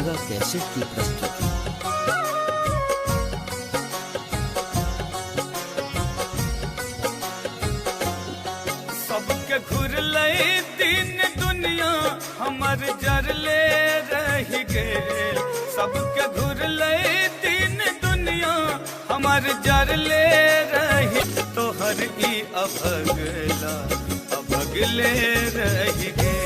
Ganga cassette की प्रस्तुति। सबके घुरले दिन दुनिया हमर जरले रह गए। सबके घुरले दिन दुनिया हमर जरले रही। तोहर ई अभगला अभगले रह गए।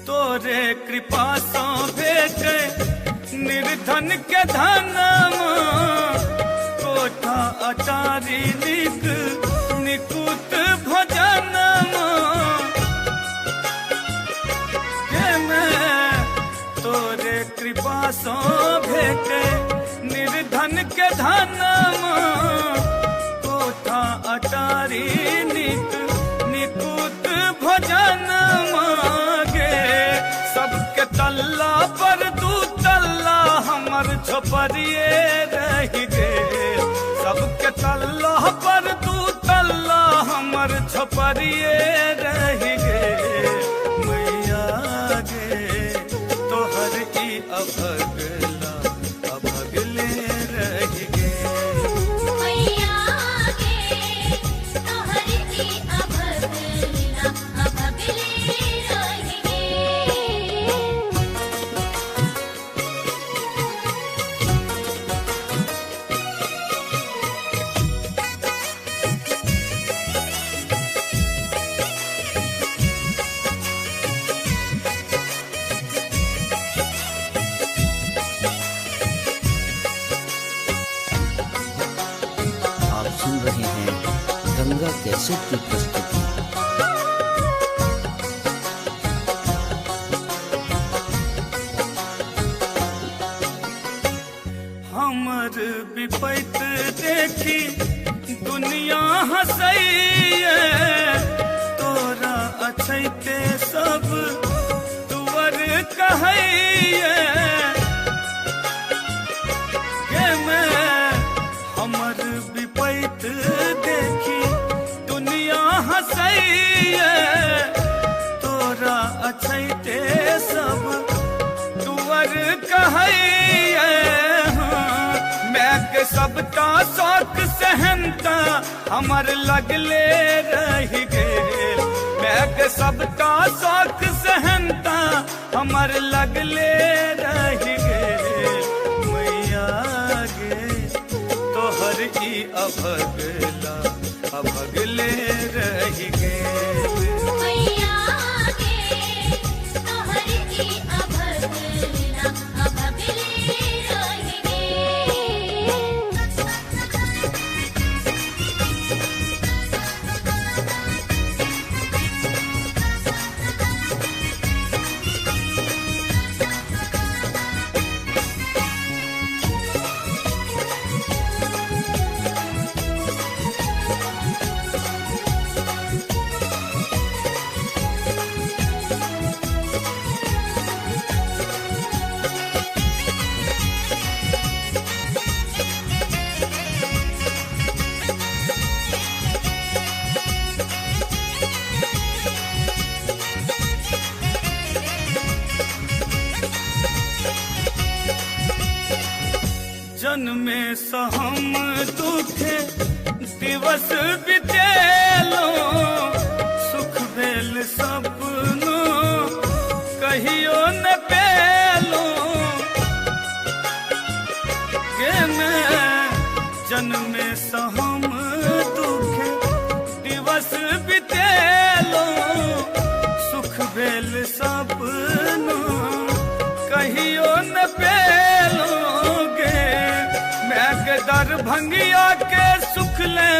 तोरे कृपा सो भेटे निर्धन के धनमा। कोठा अटारी निक निकुत भजनमा। के मैं तोरे कृपा सो भेटे निर्धन के धनमा। कोठा अटारी निक निकुत भजनमा। सबके तल्ला पर दू तल्ला हमर झोपड़िए रह गए। सबके तल्ला पर दू तल्ला हमर झोपड़िए रह गए। मैया गे तोहर ई अभगला अभगले रह गए। सुन रहे हैं गंगा कैसेट की प्रस्तुति। हमर विपैत देखी दुनिया हंसैये। तोरा अछैते सब तुअर कहैये। के मैं हमर विपैत देखी दुनिया हंसैये। तोरा अछैते सब तुअर कहैये। मैं के सबका शौक सहनता हमर लगले रह गए। मैं के सबका शौक सहनता हमर लगले रह गए। मैया गे तोहर ई अभगला अभगले रह गए। जन्मे सहम दुखे दिवस बितेलो। सुख भेल सपनो कहियो न पेलो। के मैं जन्मे सहम दुखे कहियो न पेलोगे। मैं के दरभंगिया के सुख ले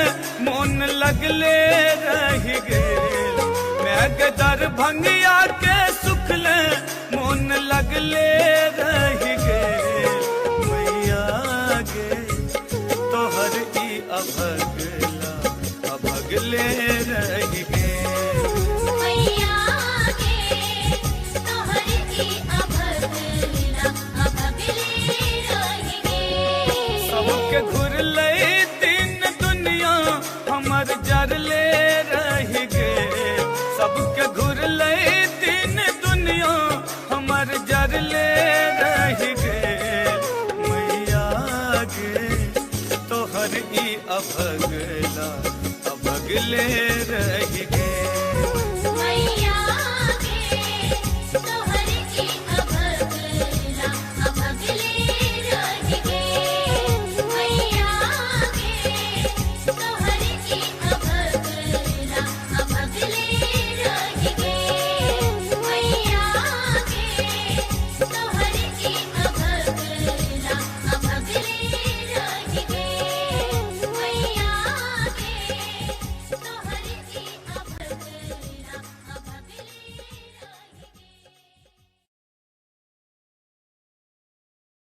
मोन लगले रह गेल। मैं के दरभंगिया के सुख ले मोन लगले रह गेल। मैया गे तोहर ई अभगला अभगले रह गेल। मैया गे तोहर ई अभगला अभगले रह गेल। सबके घुरले दिन दुनिया हमर जरले रह गेल। सबके घुरले दिन दुनिया हमर जरले रह गेल। मैया गे तोहर ई अभगला अभगले